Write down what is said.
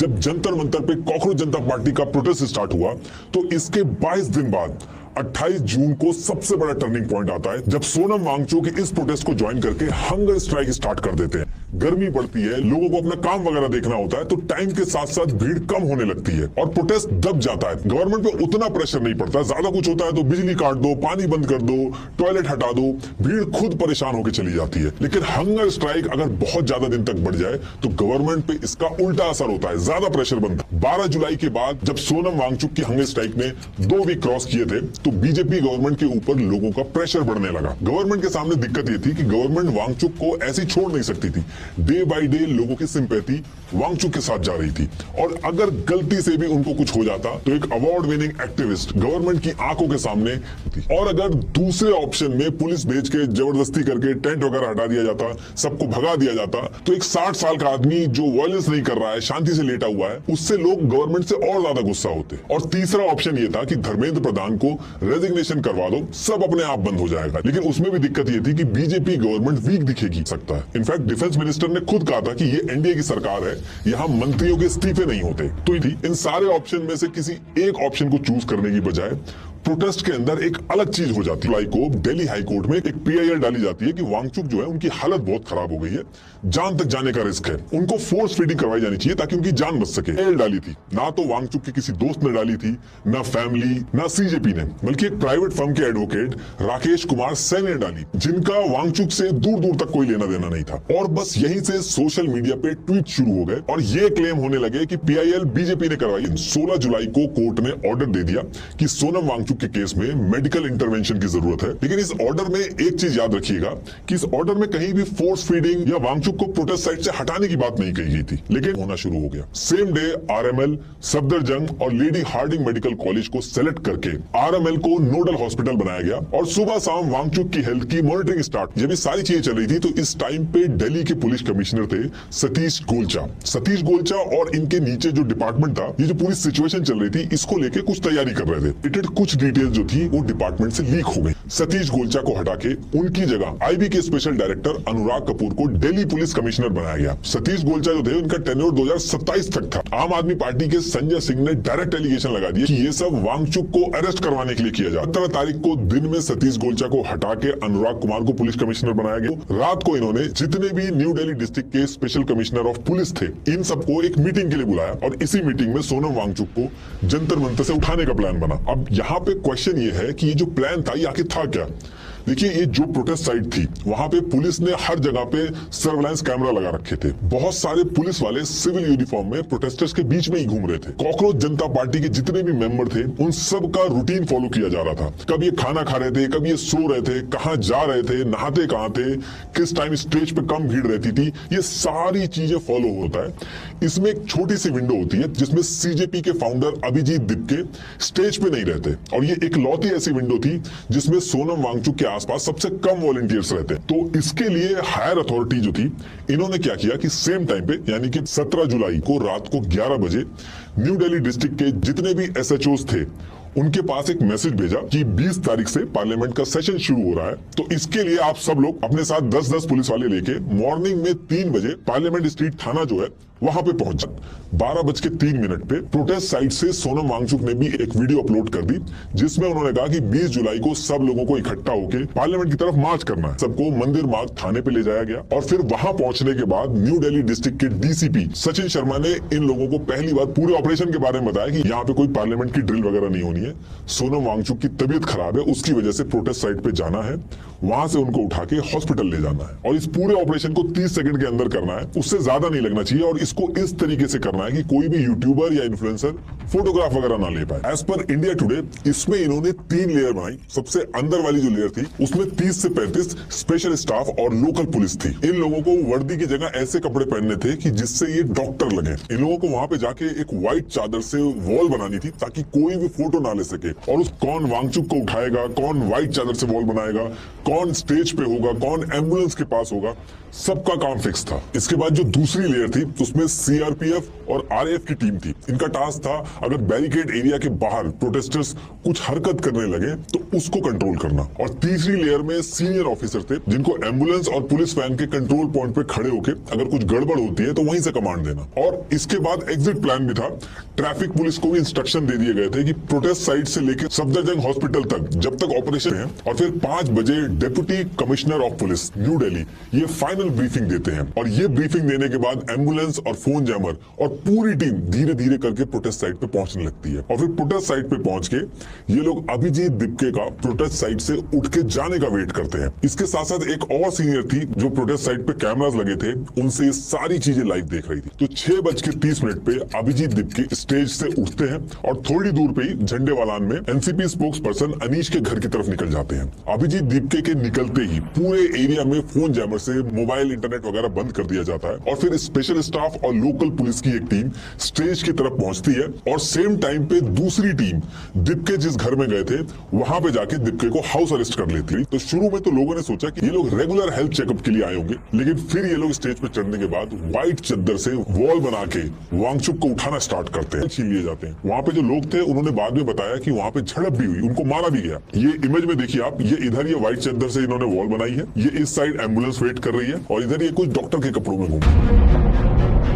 जब जंतर मंतर पे कॉकरोच जनता पार्टी का प्रोटेस्ट स्टार्ट हुआ तो इसके 22 दिन बाद 28 जून को सबसे बड़ा टर्निंग पॉइंट आता है जब सोनम वांगचुक इस प्रोटेस्ट को ज्वाइन करके हंगर स्ट्राइक स्टार्ट कर देते हैं। गर्मी पड़ती है, लोगों को अपना काम वगैरह देखना होता है, तो टाइम के साथ साथ भीड़ कम होने लगती है और प्रोटेस्ट दब जाता है। गवर्नमेंट पे उतना प्रेशर नहीं पड़ता, ज्यादा कुछ होता है तो बिजली काट दो, पानी बंद कर दो, टॉयलेट हटा दो, भीड़ खुद परेशान होकर चली जाती है। लेकिन हंगर स्ट्राइक अगर बहुत ज्यादा दिन तक बढ़ जाए तो गवर्नमेंट पे इसका उल्टा असर होता है, ज्यादा प्रेशर बनता है। 12 जुलाई के बाद जब सोनम वांगचुक की हंगर स्ट्राइक ने 2 वीक क्रॉस किए थे तो बीजेपी गवर्नमेंट के ऊपर लोगों का प्रेशर बढ़ने लगा। गवर्नमेंट के सामने दिक्कत ये थी कि गवर्नमेंट वांगचुक को ऐसे छोड़ नहीं सकती थी। डे बाय डे लोगों की सिंपैथी वांगचुक के साथ जा रही थी और अगर गलती से भी उनको कुछ हो जाता तो एक अवार्ड विनिंग एक्टिविस्ट गवर्नमेंट की आंखों के सामने थी। और अगर दूसरे ऑप्शन में पुलिस भेज के जबरदस्ती करके टेंट वगैरह हटा दिया जाता, सबको भगा दिया जाता, तो एक 60 साल का आदमी जो वायलेंस नहीं कर रहा है, शांति से लेटा हुआ है, उससे लोग गवर्नमेंट से और ज्यादा गुस्सा होते। और तीसरा ऑप्शन ये था कि धर्मेंद्र प्रधान को रेजिग्नेशन करवा दो, सब अपने आप बंद हो जाएगा। लेकिन उसमें भी दिक्कत ये थी कि बीजेपी गवर्नमेंट वीक दिखेगी सकता है। इनफैक्ट डिफेंस मिनिस्टर ने खुद कहा था कि ये एनडीए की सरकार है, यहाँ मंत्रियों के इस्तीफे नहीं होते। तो इन सारे ऑप्शन में से किसी एक ऑप्शन को चूज करने की बजाय प्रोटेस्ट के अंदर एक अलग चीज हो जाती है। जुलाई को दिल्ली हाई कोर्ट में एक पीआईएल डाली जाती है कि वांगचुक जो है उनकी हालत बहुत खराब हो गई है, जान तक जाने का रिस्क है, उनको फोर्स फीडिंग करवाई जानी चाहिए ताकि उनकी जान बच सके। पीआईएल डाली थी, ना तो वांगचुक के किसी दोस्त ने डाली थी, ना फैमिली, ना सीजेपी ने, बल्कि एक प्राइवेट फर्म के एडवोकेट राकेश कुमार सेन ने डाली, जिनका वांगचुक से दूर दूर तक कोई लेना देना नहीं था। और बस यहीं से सोशल मीडिया पे ट्वीट शुरू हो गए और ये क्लेम होने लगे कि पीआईएल बीजेपी ने करवाई। 16 जुलाई को कोर्ट ने ऑर्डर दे दिया कि सोनम वांगचुक के केस में मेडिकल इंटरवेंशन की जरूरत है। लेकिन इस ऑर्डर में एक चीज याद रखिएगा कि इस ऑर्डर में कहीं भी फोर्स फीडिंग या वांगचुक को प्रोटेस्ट साइट से हटाने की बात नहीं कही गई थी। लेकिन होना शुरू हो गया। सेम डे आरएमएल, सफदरजंग और लेडी हार्डिंग मेडिकल कॉलेज को सेलेक्ट करके आरएमएल को नोडल हॉस्पिटल बनाया गया और सुबह शाम वांगचुक की हेल्थ की मॉनिटरिंग स्टार्ट। जब ये सारी चीजें चल रही थी तो इस टाइम पे दिल्ली के पुलिस कमिश्नर थे सतीश गोलचा और इनके नीचे जो डिपार्टमेंट था, ये जो पूरी सिचुएशन चल रही थी इसको लेके कुछ तैयारी कर रहे थे। कुछ डिटेल जो थी वो डिपार्टमेंट से लीक हो गई। सतीश गोलचा को हटा के उनकी जगह आईबी के स्पेशल डायरेक्टर अनुराग कपूर को दिल्ली पुलिस कमिश्नर बनाया गया। सतीश गोलचा जो थे उनका टेन्योर 2027 तक था। आम आदमी पार्टी के संजय सिंह ने डायरेक्ट एलिगेशन लगा दिया कि ये सब वांगचुक को अरेस्ट करवाने के लिए किया जाए। 17 तारीख को दिन में सतीश गोलचा को हटा के अनुराग कुमार को पुलिस कमिश्नर बनाया गया। रात को इन्होंने जितने भी न्यू दिल्ली डिस्ट्रिक्ट के स्पेशल कमिश्नर ऑफ पुलिस थे इन सबको एक मीटिंग के लिए बुलाया और इसी मीटिंग में सोनम वांगचुक को जंतर मंतर से उठाने का प्लान बना। अब यहाँ पे क्वेश्चन ये है कि ये जो प्लान था ये आखिर था क्या। देखिए, ये जो प्रोटेस्ट साइट थी वहां पे पुलिस ने हर जगह पे सर्वेलेंस कैमरा लगा रखे थे। बहुत सारे पुलिस वाले सिविल यूनिफॉर्म में प्रोटेस्टर्स के बीच में ही घूम रहे थे। कॉकरोच जनता पार्टी के जितने भी मेंबर थे उन सब का रूटीन फॉलो किया जा रहा था। कब ये खाना खा रहे थे, कब ये सो रहे थे, कहाँ जा रहे थे, नहाते कहाँ थे, किस टाइम स्टेज पे कम भीड़ रहती थी, ये सारी चीजें फॉलो होता है। इसमें एक छोटी सी विंडो होती है जिसमें सीजेपी के फाउंडर अभिजीत दिपके स्टेज पे नहीं रहते और ये इकलौती ऐसी विंडो थी जिसमें सोनम वांगचुक के आसपास सबसे कम वॉलंटियर्स रहते। तो इसके लिए हायर अथॉरिटी जो थी इन्होंने क्या किया कि सेम टाइम पे यानी कि 17 जुलाई को रात को 11 बजे न्यू दिल्ली डिस्ट्रिक्ट के जितने भी एसएचओस थे उनके पास एक मैसेज भेजा कि 20 तारीख से पार्लियामेंट का सेशन शुरू हो रहा है। तो इसके लिए आप सब लोग अपने साथ 10-10 पुलिस वाले लेके मॉर्निंग में 3 बजे पार्लियामेंट स्ट्रीट थाना जो है वहां पे पहुंच जाए। 12:03 पे प्रोटेस्ट साइट से सोनम वांगचुक ने भी एक वीडियो अपलोड कर दी जिसमें उन्होंने कहा कि 20 जुलाई को सब लोगों को इकट्ठा होकर पार्लियामेंट की तरफ मार्च करना है। सबको मंदिर मार्ग थाने पे ले जाया गया और फिर वहां पहुंचने के बाद न्यू दिल्ली डिस्ट्रिक्ट के डीसीपी सचिन शर्मा ने इन लोगों को पहली बार पूरे ऑपरेशन के बारे में बताया कि यहाँ पे कोई पार्लियामेंट की ड्रिल वगैरह नहीं होनी है। सोनम वांगचुक की तबीयत खराब है, उसकी वजह से प्रोटेस्ट साइट पे जाना है, वहां से उनको उठा के हॉस्पिटल ले जाना है और इस पूरे ऑपरेशन को 30 सेकंड के अंदर करना है, उससे ज्यादा नहीं लगना चाहिए। और इसको इस तरीके से करना है कि कोई भी यूट्यूबर या इन्फ्लुएंसर फोटोग्राफ वगैरह ना ले पाए। एज पर इंडिया टुडे इसमें इन्होंने 3 लेयर बनाई। सबसे अंदर वाली जो लेयर थी उसमें 30 से 35 स्पेशल स्टाफ और लोकल पुलिस थी। इन लोगों को वर्दी की जगह ऐसे कपड़े पहनने थे कि जिससे ये डॉक्टर लगे। इन लोगों को वहां पे जाके एक व्हाइट चादर से वॉल बनानी थी ताकि कोई भी फोटो ना ले सके। और उस कौन वांगचुक को उठाएगा, कौन व्हाइट चादर से वॉल बनाएगा, कौन स्टेज पे होगा, कौन एम्बुलेंस के पास होगा, सबका काम फिक्स था। इसके बाद जो दूसरी लेयर थी उसमें जिसमें सीआरपीएफ और आरएएफ की टीम थी। इनका टास्क था अगर बैरिकेड एरिया के बाहर प्रोटेस्टर्स कुछ हरकत करने लगे तो उसको कंट्रोल करना। और तीसरी लेयर में सीनियर ऑफिसर थे जिनको एम्बुलेंस और पुलिस वैन के कंट्रोल पॉइंट पे खड़े होकर अगर कुछ गड़बड़ होती है तो वहीं से कमांड देना। और इसके बाद एग्जिट प्लान भी था। ट्रैफिक पुलिस को भी इंस्ट्रक्शन दे दिए गए थे कि प्रोटेस्ट साइट से लेकर सफदरजंग हॉस्पिटल तक जब तक ऑपरेशन है, और फिर 5 बजे deputy commissioner of police new Delhi ये फाइनल ब्रीफिंग देते हैं। और ये ब्रीफिंग देने के बाद एम्बुलेंस और फोन जैमर और पूरी टीम धीरे धीरे करके प्रोटेस्ट साइट पे पहुंचने लगती है। और फिर प्रोटेस्ट साइट पे पहुंच के ये लोग अभिजीत दिपके का प्रोटेस्ट साइट से उठ के जाने का वेट करते हैं। इसके साथ साथ एक और सीनियर थी जो प्रोटेस्ट साइट पे कैमरास लगे थे उनसे ये सारी चीजें लाइव देख रही थी। तो 6:30 पे अभिजीत दिपके स्टेज से उठते हैं और थोड़ी दूर पे ही झंडेवालान में एनसीपी स्पोक्स पर्सन अनीश के घर की तरफ निकल जाते हैं। अभिजीत दिपके के निकलते ही पूरे एरिया में फोन जैमर से मोबाइल इंटरनेट वगैरह बंद कर दिया जाता है। और फिर स्पेशल स्टाफ और लोकल पुलिस की एक टीम स्टेज की तरफ पहुंचती है और सेम टाइम पे दूसरी टीम दिपके जिस घर में गए थे वहां पे जाके दिपके को हाउस अरेस्ट कर लेती है। तो शुरू में तो लोगों ने सोचा कि ये लोग रेगुलर हेल्थ चेकअप के लिए आए होंगे, लेकिन फिर ये लोग स्टेज पे चढ़ने के बाद व्हाइट चद्दर से वॉल बना के वांगचुक को उठाना स्टार्ट करते हैं, छीन लिए जाते हैं। वहां पे जो लोग थे उन्होंने बाद में बताया कि वहां पे झड़प भी हुई, उनको मारा भी गया। ये इमेज में देखिए आप, ये इधर ये व्हाइट चद्दर से इन्होंने वॉल बनाई है, ये इस साइड एम्बुलेंस वेट कर रही है और इधर ये कुछ डॉक्टर के कपड़ों में घूम